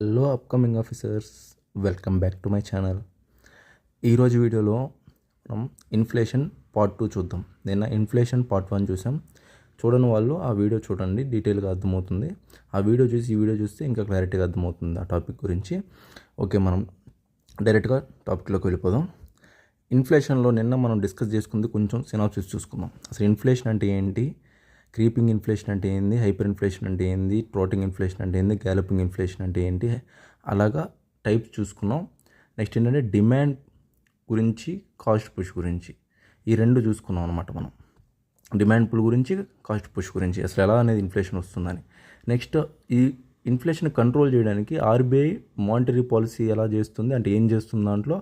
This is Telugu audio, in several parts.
Hello upcoming officers, welcome back to my channel. ఈరోజు వీడియోలో మనం ఇన్ఫ్లేషన్ పార్ట్ 2 చూద్దాం. నిన్న ఇన్ఫ్లేషన్ పార్ట్ 1 చూసాం. చూడని వాళ్ళు ఆ వీడియో చూడండి, డీటెయిల్గా అర్థమవుతుంది. ఆ వీడియో చూసి ఈ వీడియో చూస్తే ఇంకా క్లారిటీగా అర్థమవుతుంది ఆ టాపిక్ గురించి. ఓకే, మనం డైరెక్ట్గా టాపిక్లోకి వెళ్ళిపోదాం. ఇన్ఫ్లేషన్లో నిన్న మనం డిస్కస్ చేసుకుంది కొంచెం సినాప్సిస్ చూసుకుందాం. అసలు ఇన్ఫ్లేషన్ అంటే ఏంటి, క్రీపింగ్ ఇన్ఫ్లేషన్ అంటే ఏంది, హైపర్ ఇన్ఫ్లేషన్ అంటే ఏంది, ట్రోటింగ్ ఇన్ఫ్లేషన్ అంటే ఏంది, గ్యాలపింగ్ ఇన్ఫ్లేషన్ అంటే ఏంటి, అలాగా టైప్స్ చూసుకున్నాం. నెక్స్ట్ ఏంటంటే డిమాండ్ గురించి, కాస్ట్ పుష్ గురించి, ఈ రెండు చూసుకున్నాం అనమాట. మనం డిమాండ్ పుల్ గురించి, కాస్ట్ పుష్ గురించి, అసలు ఎలా అనేది ఇన్ఫ్లేషన్ వస్తుందని. నెక్స్ట్ ఈ ఇన్ఫ్లేషన్ కంట్రోల్ చేయడానికి ఆర్బీఐ మానిటరీ పాలసీ ఎలా చేస్తుంది అంటే ఏం చేస్తుంది, దాంట్లో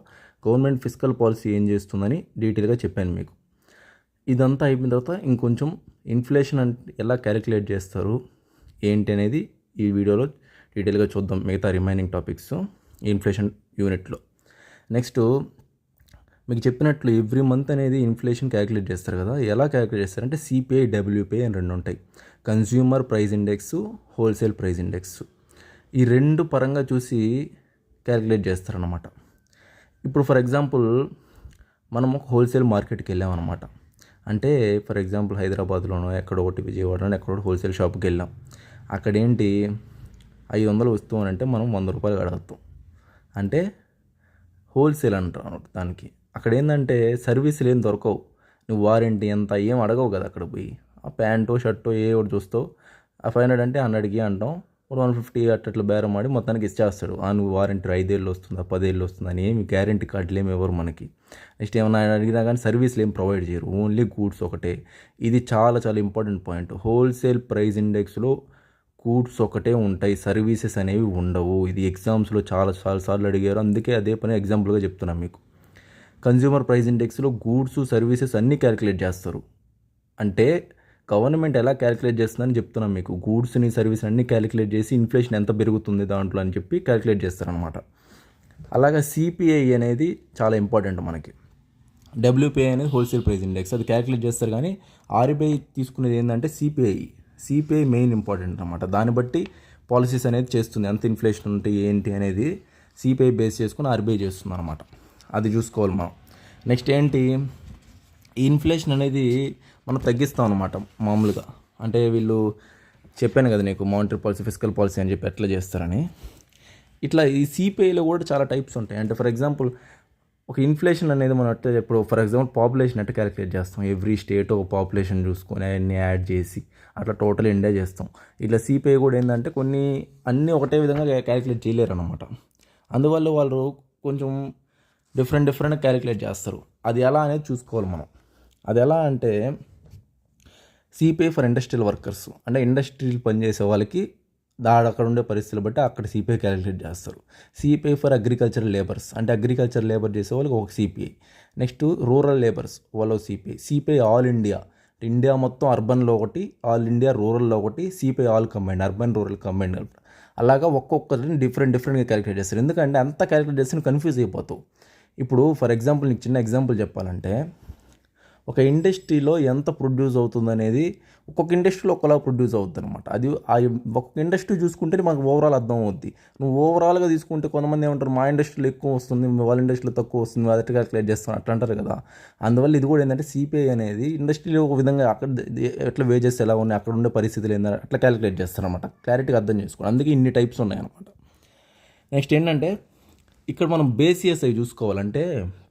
గవర్నమెంట్ ఫిస్కల్ పాలసీ ఏం చేస్తుందని డీటెయిల్గా చెప్పాను మీకు. ఇదంతా అయిపోయిన తర్వాత ఇంకొంచెం ఇన్ఫ్లేషన్ అంటే ఎలా క్యాలిక్యులేట్ చేస్తారు ఏంటి అనేది ఈ వీడియోలో డీటెయిల్గా చూద్దాం. మిగతా రిమైనింగ్ టాపిక్స్ ఇన్ఫ్లేషన్ యూనిట్లో. నెక్స్ట్ మీకు చెప్పినట్లు ఎవ్రీ మంత్ అనేది ఇన్ఫ్లేషన్ క్యాలిక్యులేట్ చేస్తారు కదా. ఎలా క్యాలిక్యులేట్ చేస్తారంటే సిపిఐ, డబ్ల్యూపిఐ అని రెండు ఉంటాయి. Consumer price index, wholesale price index. ఈ రెండు పరంగా చూసి క్యాలిక్యులేట్ చేస్తారనమాట. ఇప్పుడు ఫర్ ఎగ్జాంపుల్ మనం ఒక హోల్సేల్ మార్కెట్కి వెళ్ళామన్నమాట. అంటే ఫర్ ఎగ్జాంపుల్ హైదరాబాద్లోనో ఎక్కడో ఒకటి, విజయవాడలో ఎక్కడో హోల్సేల్ షాప్కి వెళ్ళాం. అక్కడేంటి 500 వస్తువు అని అంటే మనం 100 రూపాయలు అడగతాం. అంటే హోల్సేల్ అంటారు దానికి. అక్కడ ఏంటంటే సర్వీసులు ఏం దొరకవు, నువ్వు వారంటీ ఎంత ఏం అడగవు కదా. అక్కడ పోయి ఆ ప్యాంటో షర్టో ఏ ఒకటి చూస్తావు, ఆ 500 అంటే 100కి అంటాం, 150 అట్లా బేరం ఆడి మొత్తానికి ఇచ్చేస్తాడు. నువ్వు వారంటీ 5 ఏళ్ళు వస్తుందా 10 ఏళ్ళు వస్తుందా అని ఏమి గ్యారంటీ కార్డులు ఏమి ఎవరు మనకి. నెక్స్ట్ ఏమన్నా అడిగినా కానీ సర్వీస్లు ఏం ప్రొవైడ్ చేయరు, ఓన్లీ గూడ్స్ ఒకటే. ఇది చాలా చాలా ఇంపార్టెంట్ పాయింట్. హోల్సేల్ ప్రైస్ ఇండెక్స్లో గూడ్స్ ఒకటే ఉంటాయి, సర్వీసెస్ అనేవి ఉండవు. ఇది ఎగ్జామ్స్లో చాలా సార్లు అడిగారు, అందుకే అదే పని ఎగ్జాంపుల్గా చెప్తున్నాను మీకు. కన్జ్యూమర్ ప్రైస్ ఇండెక్స్లో గూడ్స్, సర్వీసెస్ అన్నీ క్యాలిక్యులేట్ చేస్తారు. అంటే గవర్నమెంట్ ఎలా క్యాలిక్యులేట్ చేస్తుందని చెప్తున్నాం మీకు. గూడ్స్ని, సర్వీస్ అన్నీ క్యాలిక్యులేట్ చేసి ఇన్ఫ్లేషన్ ఎంత పెరుగుతుంది దాంట్లో అని చెప్పి క్యాలిక్యులేట్ చేస్తారనమాట. అలాగా సిపిఐ అనేది చాలా ఇంపార్టెంట్ మనకి. డబ్ల్యూపిఐ అనేది హోల్సేల్ ప్రైస్ ఇండెక్స్, అది క్యాలిక్యులేట్ చేస్తారు. కానీ ఆర్బీఐ తీసుకునేది ఏంటంటే సిపిఐ మెయిన్ ఇంపార్టెంట్ అనమాట. దాన్ని బట్టి పాలసీస్ అనేది చేస్తుంది, ఎంత ఇన్ఫ్లేషన్ ఉంటే ఏంటి అనేది సిపిఐ బేస్ చేసుకుని ఆర్బీఐ చేస్తుంది అనమాట. అది చూసుకోవాలి మనం. నెక్స్ట్ ఏంటి, ఈ ఇన్ఫ్లేషన్ అనేది మనం తగ్గిస్తాం అనమాట మామూలుగా. అంటే వీళ్ళు చెప్పాను కదా నీకు, మానిటరీ పాలసీ, ఫిస్కల్ పాలసీ అని చెప్పి ఎట్లా చేస్తారని. ఇట్లా ఈ సిపిఐలో కూడా చాలా టైప్స్ ఉంటాయి. అంటే ఫర్ ఎగ్జాంపుల్ ఒక ఇన్ఫ్లేషన్ అనేది మనం అట్లా, ఇప్పుడు ఫర్ ఎగ్జాంపుల్ పాపులేషన్ అంటే క్యాలిక్యులేట్ చేస్తాం. ఎవ్రీ స్టేట్ ఒక పాపులేషన్ చూసుకొని అవన్నీ యాడ్ చేసి అట్లా టోటల్ ఇండియా చేస్తాం. ఇట్లా సిపిఐ కూడా ఏంటంటే అన్నీ ఒకటే విధంగా క్యాలిక్యులేట్ చేయలేరు అనమాట. అందువల్ల వాళ్ళు కొంచెం డిఫరెంట్ క్యాలిక్యులేట్ చేస్తారు. అది ఎలా అనేది చూసుకోవాలి మనం. అది ఎలా అంటే సిపిఐ ఫర్ ఇండస్ట్రియల్ వర్కర్స్, అంటే ఇండస్ట్రీలు పనిచేసే వాళ్ళకి అక్కడ ఉండే పరిస్థితులు బట్టి అక్కడ సిపిఐ క్యాలిక్యులేట్ చేస్తారు. సిపిఐ ఫర్ అగ్రికల్చరల్ లేబర్స్, అంటే అగ్రికల్చర్ లేబర్ చేసే వాళ్ళకి ఒక సిపిఐ. నెక్స్ట్ రూరల్ లేబర్స్ వాళ్ళు సిపిఐ ఆల్ ఇండియా, ఇండియా మొత్తం అర్బన్లో ఒకటి, ఆల్ ఇండియా రూరల్లో ఒకటి, CPI all combined, urban rural combined. అలాగా ఒక్కొక్కరిని డిఫరెంట్గా క్యాలిక్యులేట్ చేస్తారు. ఎందుకంటే అంత క్యాలిక్యులేట్ చేస్తే కన్ఫ్యూజ్ అయిపోతావు. ఇప్పుడు ఫర్ ఎగ్జాంపుల్ నీకు చిన్న ఎగ్జాంపుల్ చెప్పాలంటే, ఒక ఇండస్ట్రీలో ఎంత ప్రొడ్యూస్ అవుతుంది అనేది ఒక్కొక్క ఇండస్ట్రీలో ఒకలా ప్రొడ్యూస్ అవుతుంది అనమాట. అది ఒక్కొక్క ఇండస్ట్రీ చూసుకుంటే మనకు ఓవరాల్ అర్థం అవుద్ది. నువ్వు ఓవరాల్గా తీసుకుంటే కొంతమంది ఏమంటారు, మా ఇండస్ట్రీలో ఎక్కువ వస్తుంది, వాళ్ళ ఇండస్ట్రీలో తక్కువ వస్తుంది, అదట్ క్యాలిక్యులేట్ చేస్తాం అట్లా అంటారు కదా. అందువల్ల ఇది కూడా ఏంటంటే సిపిఐ అనేది ఇండస్ట్రీలో ఒక విధంగా అక్కడ ఎట్లా వేజెస్ ఎలా ఉన్నాయి, అక్కడ ఉండే పరిస్థితులు ఏంటంటే అట్లా క్యాలిక్యులేట్ చేస్తారనమాట. క్లారిటీగా అర్థం చేసుకోండి, అందుకే ఇన్ని టైప్స్ ఉన్నాయన్నమాట. నెక్స్ట్ ఏంటంటే ఇక్కడ మనం బేసియస్ అవి చూసుకోవాలంటే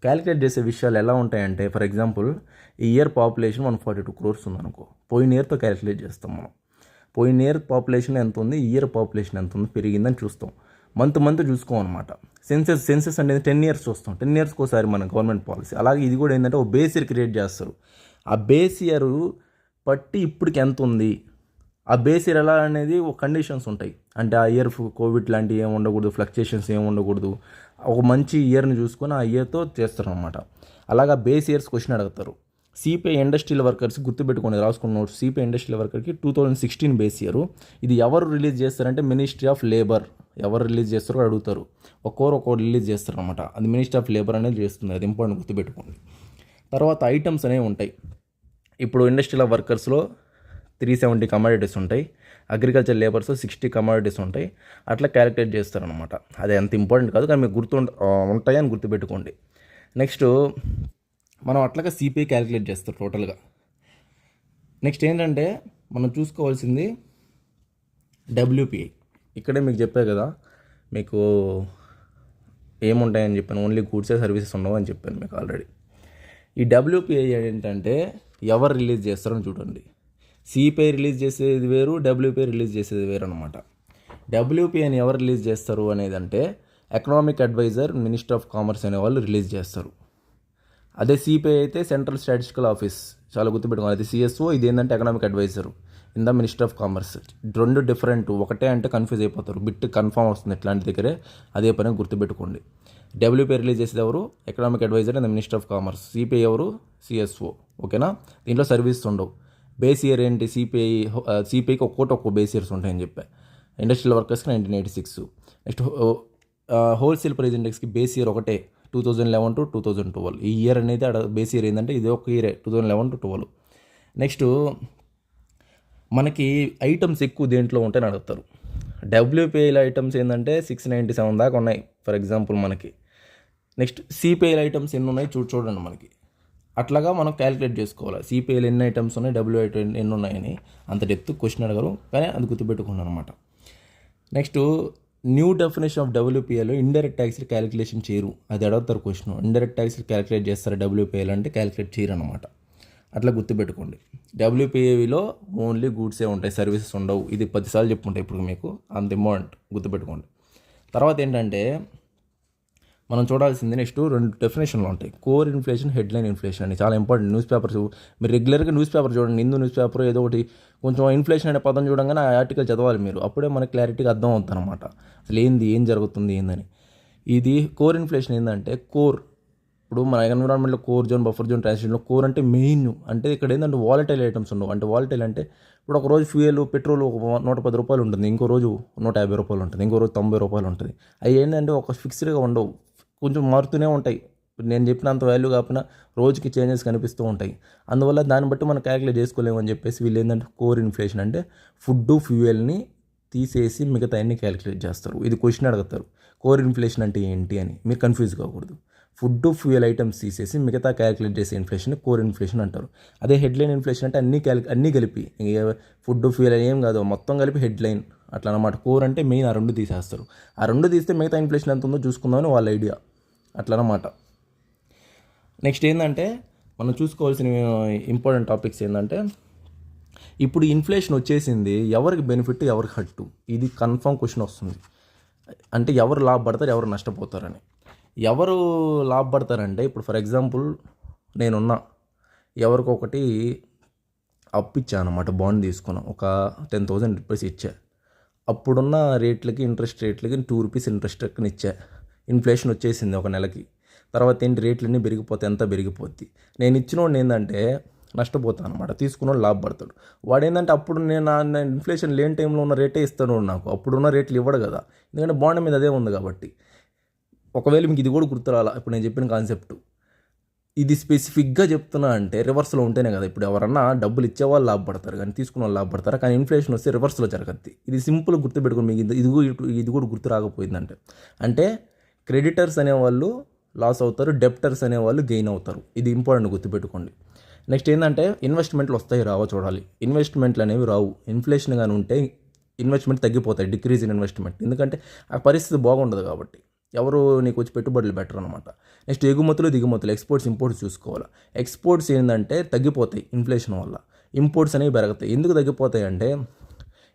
క్యాలిక్యులేట్ చేసే విషయాలు ఎలా ఉంటాయంటే, ఫర్ ఎగ్జాంపుల్ ఈ ఇయర్ పాపులేషన్ 142 crores ఉందనుకో, పోయిన ఇయర్తో క్యాలిక్యులేట్ చేస్తాం మనం. పోయిన ఇయర్ పాపులేషన్ ఎంత ఉంది, ఈ ఇయర్ పాపులేషన్ ఎంత ఉంది, పెరిగిందని చూస్తాం. మంత్ చూసుకోమన్నమాట. సెన్సెస్ అనేది 10 years చూస్తాం, 10 yearsకి ఒకసారి మన గవర్నమెంట్ పాలసీ. అలాగే ఇది కూడా ఏంటంటే ఒక బేస్ ఇయర్ క్రియేట్ చేస్తారు. ఆ బేస్ ఇయర్ బట్టి ఇప్పటికి ఎంత ఉంది, ఆ బేస్ ఇయర్ ఎలా అనేది ఒక కండిషన్స్ ఉంటాయి. అంటే ఆ ఇయర్ కోవిడ్ లాంటివి ఏమి ఉండకూడదు, ఫ్లక్చుయేషన్స్ ఏమి ఉండకూడదు, ఒక మంచి ఇయర్ని చూసుకొని ఆ ఇయర్తో చేస్తారు అనమాట. అలాగా బేస్ ఇయర్స్ క్వశ్చన్ అడుగుతారు. సిపిఐ ఇండస్ట్రియల్ వర్కర్స్ గుర్తుపెట్టుకొని రాసుకున్న నోట్స్. సిపిఐ ఇండస్ట్రియల్ వర్కర్కి 2016 బేస్ ఇయర్. ఇది ఎవరు రిలీజ్ చేస్తారంటే మినిస్ట్రీ ఆఫ్ లేబర్. ఎవరు రిలీజ్ చేస్తారో అడుగుతారు. ఒక్కొక్కరు రిలీజ్ చేస్తారు అనమాట. అది మినిస్ట్రీ ఆఫ్ లేబర్ అనేది చేస్తుంది, అది ఇంపార్టెంట్ గుర్తుపెట్టుకోండి. తర్వాత ఐటమ్స్ అనేవి ఉంటాయి. ఇప్పుడు ఇండస్ట్రియల్ వర్కర్స్లో 370 కమాడిటీస్ ఉంటాయి. అగ్రికల్చర్ లేబర్స్ 60 కమాడిటీస్ ఉంటాయి, అట్లా క్యాలిక్యులేట్ చేస్తారనమాట. అది అంత ఇంపార్టెంట్ కాదు, కానీ మీకు ఉంటాయని గుర్తుపెట్టుకోండి. నెక్స్ట్ మనం అట్లాగా సిపిఐ క్యాలిక్యులేట్ చేస్తారు టోటల్గా. నెక్స్ట్ ఏంటంటే మనం చూసుకోవాల్సింది డబ్ల్యూపిఐ. ఇక్కడే మీకు చెప్పే కదా, మీకు ఏముంటాయని చెప్పాను, ఓన్లీ గూడ్సే సర్వీసెస్ ఉండవు అని చెప్పాను మీకు ఆల్రెడీ. ఈ డబ్ల్యూపిఐ ఏంటంటే ఎవరు రిలీజ్ చేస్తారని చూడండి. సిపిఐ రిలీజ్ చేసేది వేరు, డబ్ల్యూపిఐ రిలీజ్ చేసేది వేరు అనమాట. డబ్ల్యూపిఐని ఎవరు రిలీజ్ చేస్తారు అనేది అంటే economic adviser, minister of commerce అనే వాళ్ళు రిలీజ్ చేస్తారు. అదే సిపిఐ అయితే సెంట్రల్ స్టాటిస్టికల్ ఆఫీస్, చాలా గుర్తుపెట్టుకోవాలి. అది సిఎస్ఓ, ఇది ఏంటంటే economic adviser in the minister of commerce. రెండు డిఫరెంట్, ఒకటే అంటే కన్ఫ్యూజ్ అయిపోతారు, బిట్ కన్ఫర్మ్ వస్తుంది ఇట్లాంటి దగ్గరే, అదే పని గుర్తుపెట్టుకోండి. డబ్ల్యూపీఐ రిలీజ్ చేసేది ఎవరు, economic adviser and minister of commerce. CPI ఎవరు, సిఎస్ఓ. ఓకేనా, దీంట్లో సర్వీస్ ఉండవు. బేస్ ఇయర్ ఏంటి, సిపిఐకి ఒక్కో బేస్ ఇయర్స్ ఉంటాయని చెప్పా. ఇండస్ట్రియల్ వర్కర్స్కి 1986. నెక్స్ట్ హోల్సేల్ ప్రైస్ ఇండెక్స్కి బేస్ ఇయర్ ఒకటే, 2011 to 2012. ఈ ఇయర్ అనేది బేస్ ఇయర్ ఏంటంటే ఇది ఒక ఇయరే, 2011 to 2012. నెక్స్ట్ మనకి ఐటమ్స్ ఎక్కువ దేంట్లో ఉంటాయని అడుగుతారు. డబ్ల్యూపీఐల ఐటమ్స్ ఏంటంటే 697 దాకా ఉన్నాయి ఫర్ ఎగ్జాంపుల్ మనకి. నెక్స్ట్ సిపిఐల ఐటమ్స్ ఎన్ని ఉన్నాయి చూడండి మనకి. అట్లాగా మనం క్యాలిక్యులేట్ చేసుకోవాలి, సిపిఐలు ఎన్ని ఐటమ్స్ ఉన్నాయి, డబ్ల్యూఐ ఎన్ని ఉన్నాయని. అంత డెప్త్ క్వశ్చన్ అడగరు, కానీ అది గుర్తుపెట్టుకున్నాను అనమాట. నెక్స్ట్ న్యూ డెఫినేషన్ ఆఫ్ డబ్ల్యూపీఐలో ఇండైరెక్ట్ ట్యాక్స్లు క్యాలిక్యులేషన్ చేయరు, అది అడుగుతారు క్వశ్చన్. ఇండైరెక్ట్ ట్యాక్స్లు క్యాలిక్యులేట్ చేస్తారు డబ్ల్యూపీఐలు అంటే, క్యాలిక్యులేట్ చేయరు అనమాట. అట్లా గుర్తుపెట్టుకోండి. డబ్ల్యూపీఐలో ఓన్లీ గూడ్సే ఉంటాయి, సర్వీసెస్ ఉండవు. ఇది 10 సార్లు చెప్పుకుంటాయి ఇప్పుడు మీకు, అంత ఇంపార్టెంట్, గుర్తుపెట్టుకోండి. తర్వాత ఏంటంటే మనం చూడాల్సింది నెక్స్ట్ 2 డెఫినేషన్లు ఉంటాయి. కోర్ ఇన్ఫ్లేషన్, హెడ్లైన్ ఇన్ఫ్లేషన్ అని, చాలా ఇంపార్టెంట్. న్యూస్ పేపర్స్ మీరు రెగ్యులర్గా న్యూస్ పేపర్ చూడండి, హిందూ న్యూస్ పేపర్ ఏదో ఒకటి, కొంచెం ఇన్ఫ్లేషన్ అనే పదం చూడంగానే ఆ ఆర్టికల్ చదవాలి మీరు, అప్పుడే మనకి క్లారిటీగా అర్థం అవుతుంది అనమాట అసలు ఏం జరుగుతుంది ఏందని. ఇది కోర్ ఇన్ఫ్లేషన్ ఏంటంటే, కోర్ ఇప్పుడు మన ఎన్విరాన్మెంట్లో కోర్ జోన్, బఫర్ జోన్, ట్రాన్సిషన్లో కోర్ అంటే మెయిన్. అంటే ఇక్కడ ఏంటంటే వాలటైల్ ఐటమ్స్ ఉండవు. అంటే వాలటైల్ అంటే ఇప్పుడు ఒక రోజు ఫ్యూయల్ పెట్రోల్ 110 రూపాయలు ఉంటుంది, ఇంకో రోజు 150 రూపాయలు ఉంటుంది, ఇంకో రోజు 90 రూపాయలు ఉంటుంది. అవి ఏంటంటే ఒక ఫిక్స్డ్గా ఉండవు, కొంచెం మారుతూనే ఉంటాయి. నేను చెప్పినంత వాల్యూ కాకుండా రోజుకి చేంజెస్ కనిపిస్తూ ఉంటాయి. అందువల్ల దాన్ని బట్టి మనం క్యాలిక్యులేట్ చేసుకోలేము అని చెప్పేసి వీళ్ళు ఏంటంటే కోర్ ఇన్ఫ్లేషన్ అంటే ఫుడ్, ఫ్యూయల్ని తీసేసి మిగతా అన్ని క్యాలిక్యులేట్ చేస్తారు. ఇది క్వశ్చన్ అడుగుతారు, కోర్ ఇన్ఫ్లేషన్ అంటే ఏంటి అని. మీరు కన్ఫ్యూజ్ కాకూడదు. ఫుడ్, ఫ్యూయల్ ఐటమ్స్ తీసేసి మిగతా క్యాలిక్యులేట్ చేసే ఇన్ఫ్లేషన్ కోర్ ఇన్ఫ్లేషన్ అంటారు. అదే హెడ్లైన్ ఇన్ఫ్లేషన్ అంటే అన్నీ కలిపి, ఫుడ్, ఫ్యూయల్ ఏం కాదు, మొత్తం కలిపి హెడ్లైన్ అట్లా అనమాట. కోర్ అంటే మెయిన్ ఆ 2 తీసేస్తారు. ఆ 2 తీస్తే మిగతా ఇన్ఫ్లేషన్ ఎంత ఉందో చూసుకుందామని వాళ్ళ ఐడియా, అట్లా అనమాట. నెక్స్ట్ ఏంటంటే మనం చూసుకోవాల్సిన ఇంపార్టెంట్ టాపిక్స్ ఏంటంటే, ఇప్పుడు ఇన్ఫ్లేషన్ వచ్చేసింది, ఎవరికి బెనిఫిట్, ఎవరికి హట్టు, ఇది కన్ఫర్మ్ క్వశ్చన్ వస్తుంది. అంటే ఎవరు లాభపడతారు, ఎవరు నష్టపోతారని. ఎవరు లాభపడతారంటే, ఇప్పుడు ఫర్ ఎగ్జాంపుల్ నేనున్నా, ఎవరికొకటి అప్పు ఇచ్చా అనమాట, బాండ్ తీసుకున్నాం, ఒక 10,000 రూపీస్ ఇచ్చా. అప్పుడున్న రేట్లకి, ఇంట్రెస్ట్ రేట్లకి 2 రూపీస్ ఇంట్రెస్ట్ ఎక్కని ఇచ్చా. ఇన్ఫ్లేషన్ వచ్చేసింది ఒక నెలకి. తర్వాత ఏంటి, రేట్లన్నీ పెరిగిపోతాయి, ఎంత పెరిగిపోద్ది. నేను ఇచ్చినోడు ఏంటంటే నష్టపోతాను అనమాట, తీసుకున్నోడు లాభపడతాడు. వాడు ఏంటంటే అప్పుడు నేను ఇన్ఫ్లేషన్ లేని టైంలో ఉన్న రేటే ఇస్తాను నాకు, అప్పుడున్న రేట్లు ఇవ్వడు కదా, ఎందుకంటే బాండ్ మీద అదే ఉంది కాబట్టి. ఒకవేళ మీకు ఇది కూడా గుర్తురాలా, ఇప్పుడు నేను చెప్పిన కాన్సెప్ట్ ఇది స్పెసిఫిక్గా చెప్తున్నా అంటే రివర్స్లో ఉంటేనే కదా. ఇప్పుడు ఎవరన్నా డబ్బులు ఇచ్చేవాళ్ళు లాభపడతారు, కానీ తీసుకున్న వాళ్ళు లాభపడతారు. కానీ ఇన్ఫ్లేషన్ వస్తే రివర్స్లో జరగద్ది. ఇది సింపుల్ గుర్తుపెట్టుకుని మీకు ఇది కూడా గుర్తు రాకపోయిందంటే, అంటే క్రెడిటర్స్ అనేవాళ్ళు లాస్ అవుతారు, డెప్టర్స్ అనేవాళ్ళు గెయిన్ అవుతారు. ఇది ఇంపార్టెంట్, గుర్తుపెట్టుకోండి. నెక్స్ట్ ఏంటంటే ఇన్వెస్ట్మెంట్లు వస్తాయి రావో చూడాలి. ఇన్వెస్ట్మెంట్లు అనేవి రావు, ఇన్ఫ్లేషన్ కానీ ఉంటే ఇన్వెస్ట్మెంట్ తగ్గిపోతాయి, డిక్రీజ్ ఇన్ ఇన్వెస్ట్మెంట్. ఎందుకంటే ఆ పరిస్థితి బాగుండదు కాబట్టి ఎవరు నీకు వచ్చి పెట్టుబడులు బెటర్ అనమాట. నెక్స్ట్ ఎగుమతులు, దిగుమతులు, ఎక్స్పోర్ట్స్, ఇంపోర్ట్స్ చూసుకోవాలి. ఎక్స్పోర్ట్స్ ఏంటంటే తగ్గిపోతాయి ఇన్ఫ్లేషన్ వల్ల, ఇంపోర్ట్స్ అనేవి పెరుగుతాయి. ఎందుకు తగ్గిపోతాయి అంటే,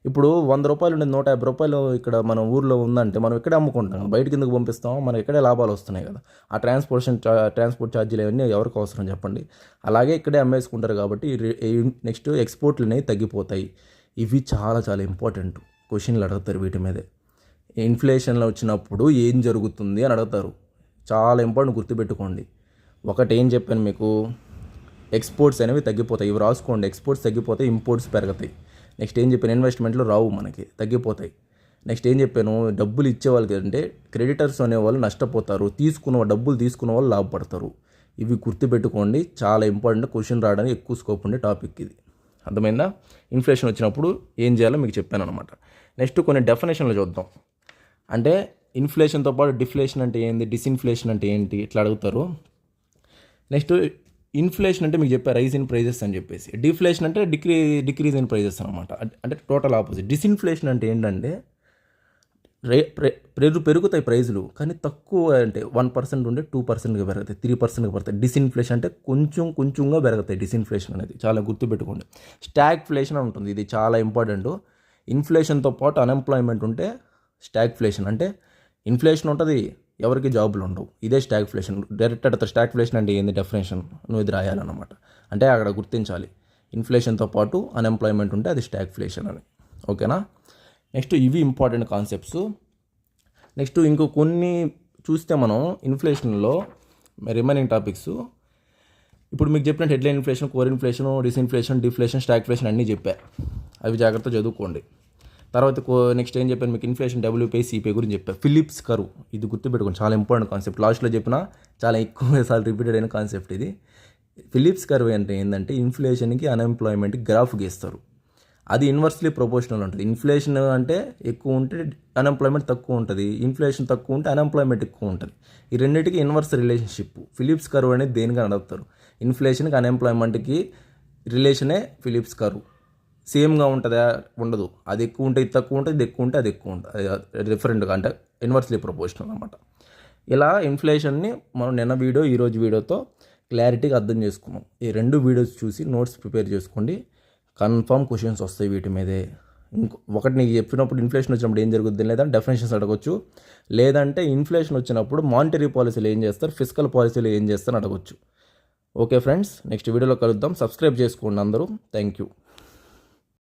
ఇప్పుడు 100 రూపాయలు ఉండేది 150 రూపాయలు ఇక్కడ మన ఊర్లో ఉందంటే మనం ఇక్కడే అమ్ముకుంటాం, బయటకి ఎందుకు పంపిస్తాం, మనకి ఇక్కడే లాభాలు వస్తున్నాయి కదా. ఆ ట్రాన్స్పోర్ట్ ఛార్జీలు అవన్నీ ఎవరికి అవసరం చెప్పండి. అలాగే ఇక్కడే అమ్మేసుకుంటారు కాబట్టి నెక్స్ట్ ఎక్స్పోర్ట్లు అనేవి తగ్గిపోతాయి. ఇవి చాలా చాలా ఇంపార్టెంట్ క్వశ్చన్లు అడుగుతారు వీటి మీదే. ఇన్ఫ్లేషన్లో వచ్చినప్పుడు ఏం జరుగుతుంది అని అడుగుతారు, చాలా ఇంపార్టెంట్, గుర్తుపెట్టుకోండి. ఒకటి ఏం చెప్పాను మీకు, ఎక్స్పోర్ట్స్ అనేవి తగ్గిపోతాయి, ఇవి రాసుకోండి. ఎక్స్పోర్ట్స్ తగ్గిపోతాయి, ఇంపోర్ట్స్ పెరుగుతాయి. నెక్స్ట్ ఏం చెప్పాను, ఇన్వెస్ట్మెంట్లు రావు మనకి, తగ్గిపోతాయి. నెక్స్ట్ ఏం చెప్పాను, డబ్బులు ఇచ్చేవాళ్ళకి అంటే క్రెడిటర్స్ అనేవాళ్ళు నష్టపోతారు, డబ్బులు తీసుకున్న వాళ్ళు లాభపడతారు. ఇవి గుర్తుపెట్టుకోండి, చాలా ఇంపార్టెంట్, క్వశ్చన్ రావడానికి ఎక్కువ స్కోప్ ఉండే టాపిక్ ఇది. అర్థమైందా? ఇన్ఫ్లేషన్ వచ్చినప్పుడు ఏం చేయాలో మీకు చెప్పాను అనమాట. నెక్స్ట్ కొన్ని డెఫినేషన్లు చూద్దాం. అంటే ఇన్ఫ్లేషన్తో పాటు డిఫ్లేషన్ అంటే ఏంది, డిస్ఇన్ఫ్లేషన్ అంటే ఏంటి ఇట్లా అడుగుతారు. నెక్స్ట్ ఇన్ఫ్లేషన్ అంటే మీకు చెప్పారు రైజ్ ఇన్ ప్రైజెస్ అని చెప్పేసి, డిఫ్లేషన్ అంటే డిక్రీజ్ ఇన్ ప్రైజెస్ అనమాట. అంటే టోటల్ ఆపోజిట్. డిస్ఇన్ఫ్లేషన్ అంటే ఏంటంటే పెరుగుతాయి ప్రైజులు కానీ తక్కువ, అంటే 1% ఉంటే 2%గా పెరుగుతాయి, 3%గా పెరుగుతాయి. డిస్ఇన్ఫ్లేషన్ అంటే కొంచెంగా పెరుగుతాయి. డిస్ఇన్ఫ్లేషన్ అనేది చాలా గుర్తుపెట్టుకోండి. స్టాగ్ఫ్లేషన్ అని ఉంటుంది, ఇది చాలా ఇంపార్టెంట్. ఇన్ఫ్లేషన్తో పాటు అన్ఎంప్లాయ్మెంట్ ఉంటే స్టాగ్ఫ్లేషన్. అంటే ఇన్ఫ్లేషన్ ఉంటుంది, ఎవరికి జాబులు ఉండవు, ఇదే స్టాగ్ఫ్లేషన్. డైరెక్ట్ అడుగుతారు స్టాగ్ఫ్లేషన్ అంటే ఏంది డెఫినేషన్, నువ్వు ఇది రాయాలన్నమాట. అంటే అక్కడ గుర్తించాలి, ఇన్ఫ్లేషన్తో పాటు అన్ఎంప్లాయ్మెంట్ ఉంటే అది స్టాగ్ఫ్లేషన్ అని. ఓకేనా? నెక్స్ట్ ఇవి ఇంపార్టెంట్ కాన్సెప్ట్స్. నెక్స్ట్ ఇంకో కొన్ని చూస్తే మనం ఇన్ఫ్లేషన్లో రిమైనింగ్ టాపిక్స్, ఇప్పుడు మీకు చెప్పినట్టు headline inflation, core inflation, disinflation, deflation, stagflation అన్నీ చెప్పా. అవి జాగ్రత్త చదువుకోండి. తర్వాత నెక్స్ట్ ఏం చెప్పాను మీకు, ఇన్ఫ్లేషన్ WPI CPI గురించి చెప్పాను. ఫిలిప్స్ కర్వ్, ఇది గుర్తుపెట్టుకోండి, చాలా ఇంపార్టెంట్ కాన్సెప్ట్. లాస్ట్లో చెప్పిన చాలా ఎక్కువ సార్లు రిపీటెడ్ అయిన కాన్సెప్ట్ ఇది. ఫిలిప్స్ కర్వ్ అంటే ఏంటంటే ఇన్ఫ్లేషన్కి అన్ఎంప్లాయ్మెంట్కి గ్రాఫ్ గీస్తారు. అది ఇన్వర్స్లీ ప్రపోర్షనల్ ఉంటుంది. ఇన్ఫ్లేషన్ అంటే ఎక్కువ ఉంటే అన్ఎంప్లాయ్మెంట్ తక్కువ ఉంటుంది, ఇన్ఫ్లేషన్ తక్కువ ఉంటే అన్ఎంప్లాయ్మెంట్ ఎక్కువ ఉంటుంది. ఈ రెండింటికి ఇన్వర్స్ రిలేషన్షిప్. ఫిలిప్స్ కర్వ్ అనేది దేనిగా అడుగుతారు, ఇన్ఫ్లేషన్కి అన్ఎంప్లాయ్మెంట్కి రిలేషనే ఫిలిప్స్ కర్వ్. సేమ్గా ఉంటుందా, ఉండదు. అది ఎక్కువ ఉంటే ఇది తక్కువ ఉంటుంది, ఇది ఎక్కువ ఉంటే అది ఎక్కువ ఉంటుంది, డిఫరెంట్గా, అంటే ఇన్వర్స్లీ ప్రపోర్షనల్ అనమాట. ఇలా ఇన్ఫ్లేషన్ని మనం నిన్న వీడియో ఈరోజు వీడియోతో క్లారిటీగా అర్థం చేసుకున్నాం. ఈ 2 వీడియోస్ చూసి నోట్స్ ప్రిపేర్ చేసుకోండి, కన్ఫర్మ్ క్వశ్చన్స్ వస్తాయి వీటి మీదే. ఒకటి నీకు చెప్పినప్పుడు ఇన్ఫ్లేషన్ వచ్చినప్పుడు ఏం జరుగుతుంది, లేదంటే డెఫినేషన్స్ అడగొచ్చు, లేదంటే ఇన్ఫ్లేషన్ వచ్చినప్పుడు మానిటరీ పాలసీలు ఏం చేస్తారు, ఫిస్కల్ పాలసీలు ఏం చేస్తారు అడగొచ్చు. ఓకే ఫ్రెండ్స్, నెక్స్ట్ వీడియోలో కలుద్దాం. సబ్స్క్రైబ్ చేసుకోండి అందరూ. Thank you.